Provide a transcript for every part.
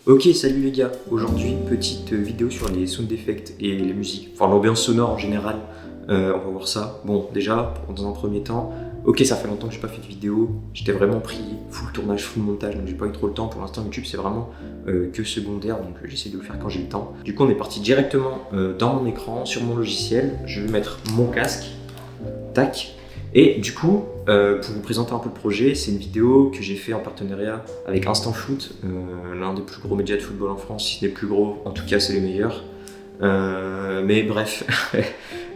Ok, salut les gars. Aujourd'hui, petite vidéo sur les sound effects et les musiques, enfin l'ambiance sonore en général. On va voir ça. Bon, déjà, dans un premier temps, ok, ça fait longtemps que j'ai pas fait de vidéo. J'étais vraiment pris, full tournage, full montage, donc j'ai pas eu trop le temps. Pour l'instant, YouTube c'est vraiment que secondaire, donc j'essaie de le faire quand j'ai le temps. Du coup, on est parti directement dans mon écran, sur mon logiciel. Je vais mettre mon casque. Tac. Et du coup, pour vous présenter un peu le projet, c'est une vidéo que j'ai fait en partenariat avec Instant Foot, l'un des plus gros médias de football en France, si ce n'est le plus gros, en tout cas c'est les meilleurs. Mais bref,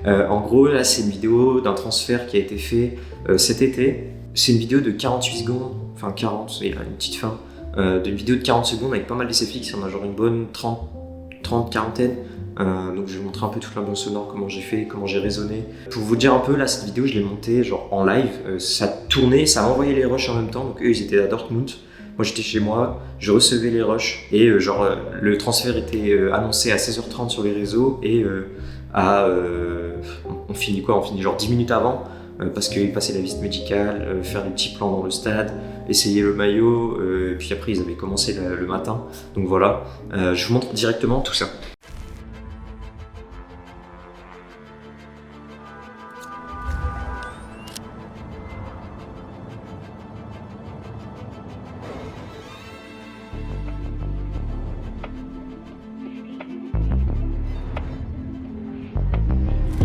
en gros là c'est une vidéo d'un transfert qui a été fait cet été. C'est une vidéo de 48 secondes, enfin 40, il y a une petite fin, d'une vidéo de 40 secondes avec pas mal d'essais fixes, on a genre une bonne 30, quarantaine. Donc je vais vous montrer un peu toute l'ambiance sonore, comment j'ai fait, comment j'ai raisonné. Pour vous dire un peu, là cette vidéo je l'ai montée genre en live, ça tournait, ça envoyait les rushs en même temps, donc eux ils étaient à Dortmund, moi j'étais chez moi, je recevais les rushs et le transfert était annoncé à 16h30 sur les réseaux et on finit quoi, on finit genre 10 minutes avant parce qu'ils passaient la visite médicale, faire des petits plans dans le stade, essayer le maillot, puis après ils avaient commencé le matin, donc voilà, je vous montre directement tout ça.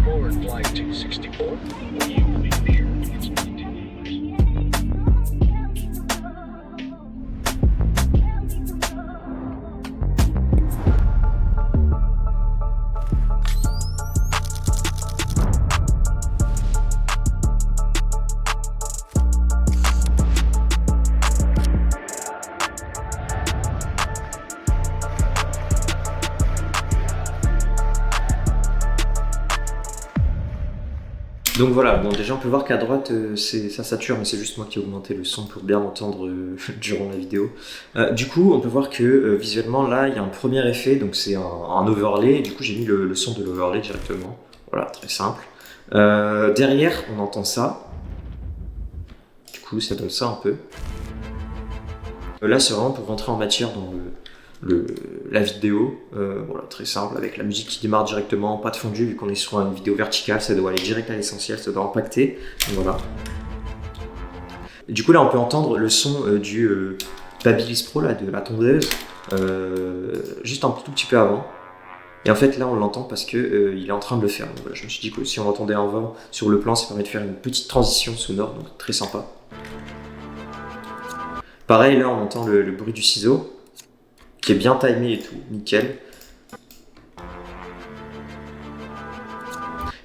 Forward flight 264, you will be clear. Donc voilà, bon déjà on peut voir qu'à droite ça sature, mais c'est juste moi qui ai augmenté le son pour bien m'entendre durant la vidéo. Du coup on peut voir que visuellement là il y a un premier effet, donc c'est un overlay, et du coup j'ai mis le son de l'overlay directement, voilà, très simple. Derrière on entend ça, du coup ça donne ça un peu. Là c'est vraiment pour rentrer en matière dans la vidéo, voilà, très simple, avec la musique qui démarre directement, pas de fondu vu qu'on est sur une vidéo verticale, ça doit aller direct à l'essentiel, ça doit impacter, donc voilà. Et du coup là on peut entendre le son du Babyliss Pro là, de la tondeuse, juste un tout petit peu avant. Et en fait là on l'entend parce que il est en train de le faire, donc voilà, je me suis dit que si on entendait un vent sur le plan, ça permet de faire une petite transition sonore, donc très sympa. Pareil là on entend le bruit du ciseau, qui est bien timé et tout, nickel.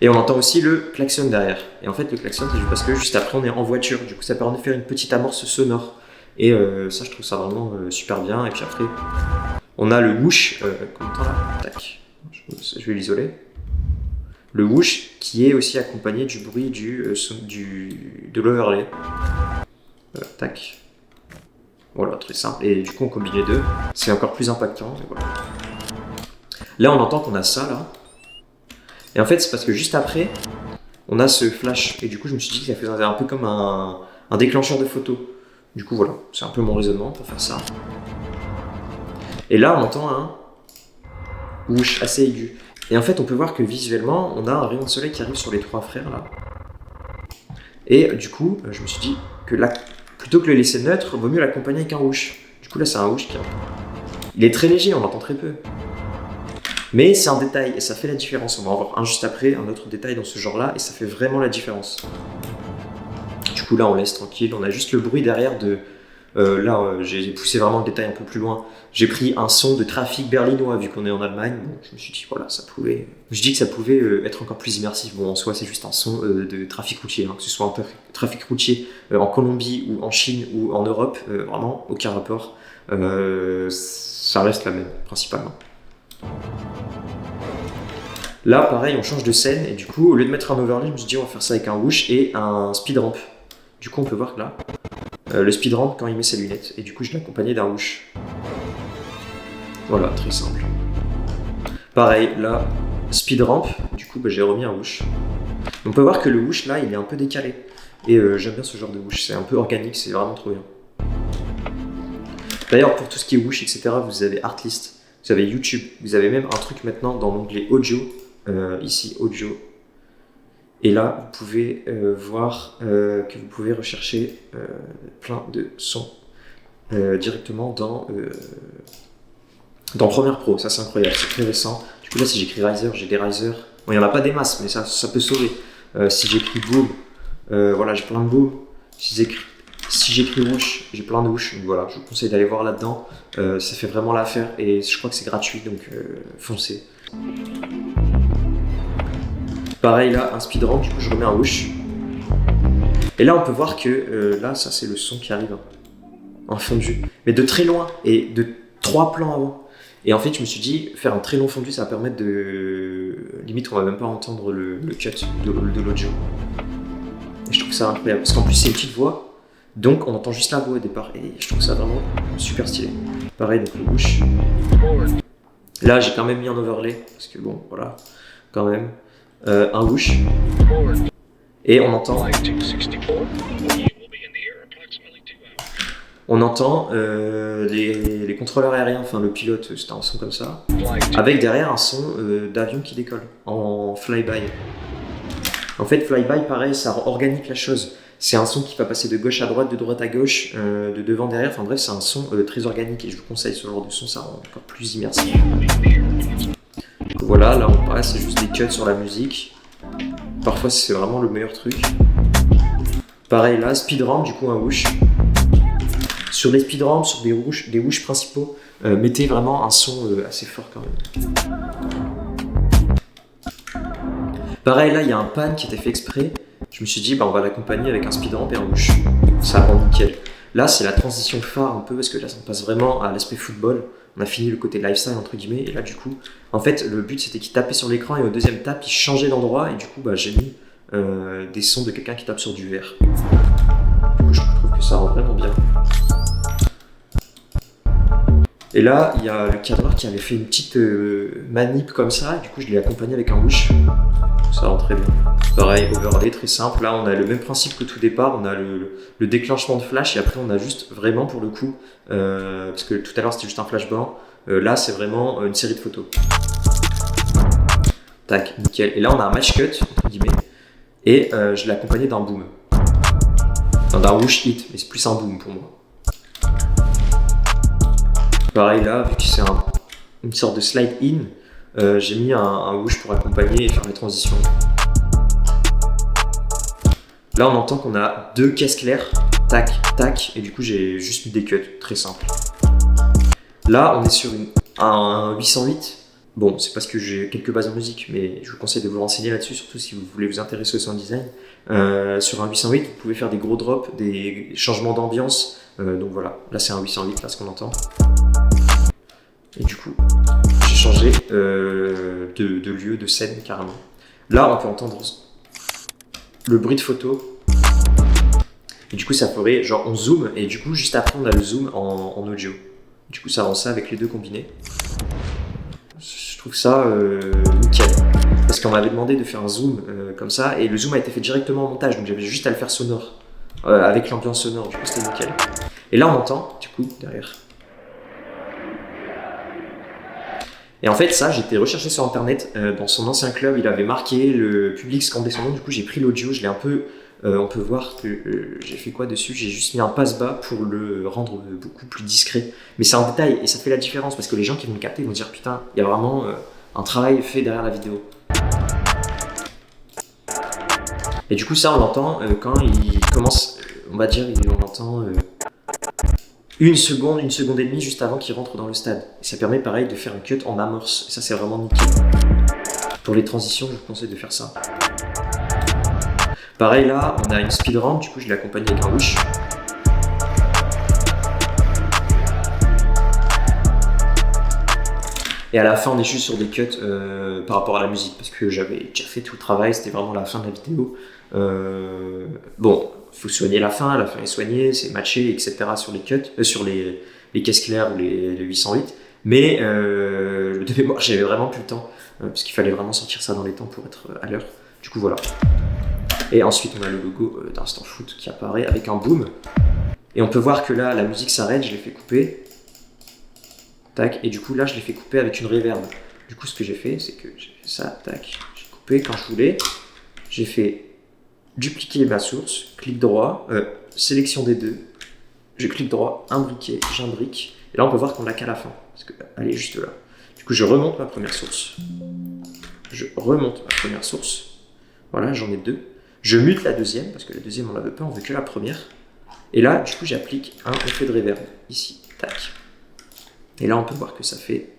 Et on entend aussi le klaxon derrière. Et en fait le klaxon c'est juste parce que juste après on est en voiture, du coup ça permet de faire une petite amorce sonore. Et ça je trouve ça vraiment super bien. Et puis après on a le whoosh, qu'on entend là, tac, je vais l'isoler. Le whoosh qui est aussi accompagné du bruit de l'overlay. Tac. Voilà, très simple. Et du coup, on combine les deux, c'est encore plus impactant. Et voilà. Là, on entend qu'on a ça, là. Et en fait, c'est parce que juste après, on a ce flash. Et du coup, je me suis dit que ça faisait un peu comme un déclencheur de photo. Du coup, voilà, c'est un peu mon raisonnement pour faire ça. Et là, on entend un whoosh assez aigu. Et en fait, on peut voir que visuellement, on a un rayon de soleil qui arrive sur les trois frères, là. Et du coup, je me suis dit que là, plutôt que le laisser neutre, vaut mieux l'accompagner avec un whoosh. Du coup là c'est un whoosh qui... Il est très léger, on l'entend très peu. Mais c'est un détail et ça fait la différence. On va en voir un juste après, un autre détail dans ce genre là, et ça fait vraiment la différence. Du coup là on laisse tranquille, on a juste le bruit derrière de... j'ai poussé vraiment le détail un peu plus loin. J'ai pris un son de trafic berlinois vu qu'on est en Allemagne. Bon, je me suis dit voilà, ça pouvait... Je dis que ça pouvait être encore plus immersif. Bon en soi c'est juste un son de trafic routier, hein, que ce soit un trafic routier en Colombie ou en Chine ou en Europe, vraiment aucun rapport. Ça reste la même principalement. Là pareil on change de scène et du coup au lieu de mettre un overlay je me suis dit on va faire ça avec un whoosh et un speed ramp. Du coup on peut voir que là le speed ramp quand il met ses lunettes et du coup je l'ai accompagné d'un whoosh. Voilà, très simple. Pareil là speed ramp, du coup j'ai remis un whoosh. On peut voir que le whoosh là il est un peu décalé et j'aime bien ce genre de whoosh, c'est un peu organique, c'est vraiment trop bien. D'ailleurs, pour tout ce qui est Whoosh, etc., vous avez Artlist, vous avez YouTube, vous avez même un truc maintenant dans l'onglet Audio, ici, Audio. Et là, vous pouvez voir que vous pouvez rechercher plein de sons directement dans Premiere Pro. Ça, c'est incroyable, c'est très récent. Du coup, là, si j'écris Riser, j'ai des Riser. Bon, il n'y en a pas des masses, mais ça peut sauver. Si j'écris Boom, voilà, j'ai plein de Boom. Si j'écris Whoosh, j'ai plein de Whoosh. Donc voilà, je vous conseille d'aller voir là-dedans. Ça fait vraiment l'affaire et je crois que c'est gratuit, donc foncez. Pareil là, un speedrun, du coup je remets un Whoosh. Et là on peut voir que là, ça c'est le son qui arrive en fondu, mais de très loin et de 3 plans avant. Et en fait, je me suis dit, faire un très long fondu, ça va permettre de. Limite, on va même pas entendre le cut de l'audio. Et je trouve ça incroyable, parce qu'en plus, c'est une petite voix, donc on entend juste la voix au départ. Et je trouve ça vraiment super stylé. Pareil, donc le Whoosh. Là, j'ai quand même mis un overlay, parce que bon, voilà, quand même. Un Whoosh. Et on entend. On entend les contrôleurs aériens, enfin le pilote, c'était un son comme ça, avec derrière un son d'avion qui décolle en flyby. En fait, flyby, pareil, ça organique la chose. C'est un son qui va passer de gauche à droite, de droite à gauche, de devant derrière. Enfin bref, c'est un son très organique et je vous conseille ce genre de son, ça rend encore plus immersif. Donc voilà, là on passe, c'est juste des cuts sur la musique. Parfois, c'est vraiment le meilleur truc. Pareil là, speedrun, du coup un Whoosh. Sur les speedruns, sur des whoosh principaux, mettez vraiment un son assez fort quand même. Pareil, là, il y a un pan qui était fait exprès. Je me suis dit, bah, on va l'accompagner avec un speedrun et un Whoosh. Ça rend nickel. Là, c'est la transition phare un peu, parce que là, on passe vraiment à l'aspect football. On a fini le côté lifestyle, entre guillemets. Et là, du coup, en fait, le but, c'était qu'il tapait sur l'écran et au deuxième tap, il changeait d'endroit. Et du coup, bah, j'ai mis des sons de quelqu'un qui tape sur du verre. Du coup, je trouve que ça rend vraiment bien. Et là, il y a le cadreur qui avait fait une petite manip comme ça, et du coup je l'ai accompagné avec un Whoosh. Ça rend très bien. Pareil, overlay, très simple. Là, on a le même principe que tout départ, on a le déclenchement de flash, et après on a juste vraiment pour le coup, parce que tout à l'heure c'était juste un flash blanc, là c'est vraiment une série de photos. Tac, nickel. Et là on a un match cut, entre guillemets, et je l'ai accompagné d'un boom. Enfin, d'un Whoosh hit, mais c'est plus un boom pour moi. Pareil là, vu que c'est une sorte de slide in, j'ai mis un Whoosh pour accompagner et faire les transitions. Là on entend qu'on a 2 caisses claires, tac, tac, et du coup j'ai juste mis des cuts, très simple. Là on est sur un 808. Bon, c'est parce que j'ai quelques bases en musique, mais je vous conseille de vous renseigner là-dessus, surtout si vous voulez vous intéresser au sound design. Sur un 808, vous pouvez faire des gros drops, des changements d'ambiance. Donc voilà, là c'est un 808, là ce qu'on entend. Et du coup, j'ai changé de lieu, de scène carrément. Là, on peut entendre le bruit de photo. Et du coup, ça ferait genre on zoome, et du coup, juste après, on a le zoom en audio. Du coup, ça rend ça avec les deux combinés. Je trouve ça nickel. Parce qu'on m'avait demandé de faire un zoom comme ça, et le zoom a été fait directement en montage, donc j'avais juste à le faire sonore. Avec l'ambiance sonore, du coup, c'était nickel. Et là, on entend, du coup, derrière. Et en fait, ça, j'étais recherché sur internet. Dans son ancien club, il avait marqué le public scandait son nom. Du coup, j'ai pris l'audio, je l'ai un peu. On peut voir que j'ai fait quoi dessus. J'ai juste mis un passe-bas pour le rendre beaucoup plus discret. Mais c'est un détail et ça fait la différence parce que les gens qui vont le capter vont dire putain, il y a vraiment un travail fait derrière la vidéo. Et du coup, ça, on l'entend quand il commence. On va dire, on entend. Une seconde et demie juste avant qu'il rentre dans le stade. Et ça permet pareil de faire un cut en amorce. Et ça c'est vraiment nickel. Pour les transitions, je vous conseille de faire ça. Pareil là, on a une speedrun, du coup je l'ai accompagné avec un Whoosh. Et à la fin on est juste sur des cuts par rapport à la musique. Parce que j'avais déjà fait tout le travail, c'était vraiment la fin de la vidéo. Bon, il faut soigner la fin est soignée, c'est matché, etc. sur les cuts, sur les caisses claires ou les 808. Mais de mémoire, j'avais vraiment plus le temps, parce qu'il fallait vraiment sortir ça dans les temps pour être à l'heure. Du coup, voilà. Et ensuite, on a le logo d'Instant Foot qui apparaît avec un boom. Et on peut voir que là, la musique s'arrête, je l'ai fait couper. tac, et du coup là je l'ai fait couper avec une reverb. Du coup ce que j'ai fait, c'est que j'ai fait ça, tac, j'ai coupé quand je voulais, j'ai fait dupliquer ma source, clic droit, sélection des deux, je clique droit, imbriquer, j'imbrique, et là on peut voir qu'on l'a qu'à la fin, parce qu'elle est juste là. Du coup je remonte ma première source, voilà j'en ai deux, je mute la deuxième, parce que la deuxième on la veut pas, on veut que la première, et là du coup j'applique un effet de reverb, ici, tac, et là on peut voir que ça fait...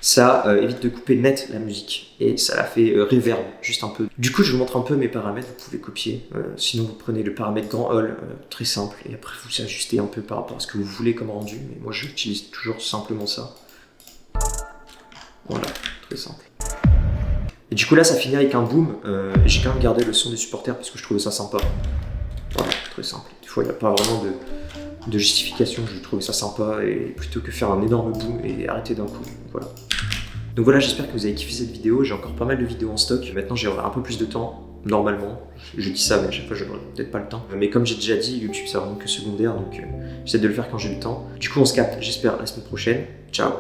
Ça évite de couper net la musique et ça la fait reverb juste un peu. Du coup je vous montre un peu mes paramètres, vous pouvez copier, sinon vous prenez le paramètre grand hall, très simple, et après vous ajustez un peu par rapport à ce que vous voulez comme rendu, mais moi j'utilise toujours simplement ça. Voilà, très simple. Et du coup là ça finit avec un boom, j'ai quand même gardé le son des supporters parce que je trouvais ça sympa. Voilà, très simple. Des fois il n'y a pas vraiment de justification, je trouvais ça sympa, et plutôt que faire un énorme boom et arrêter d'un coup, voilà. Donc voilà, j'espère que vous avez kiffé cette vidéo, j'ai encore pas mal de vidéos en stock, maintenant j'ai un peu plus de temps, normalement, je dis ça mais à chaque fois je n'aurai peut-être pas le temps, mais comme j'ai déjà dit, YouTube c'est vraiment que secondaire, donc j'essaie de le faire quand j'ai le temps. Du coup on se capte, j'espère, la semaine prochaine, ciao.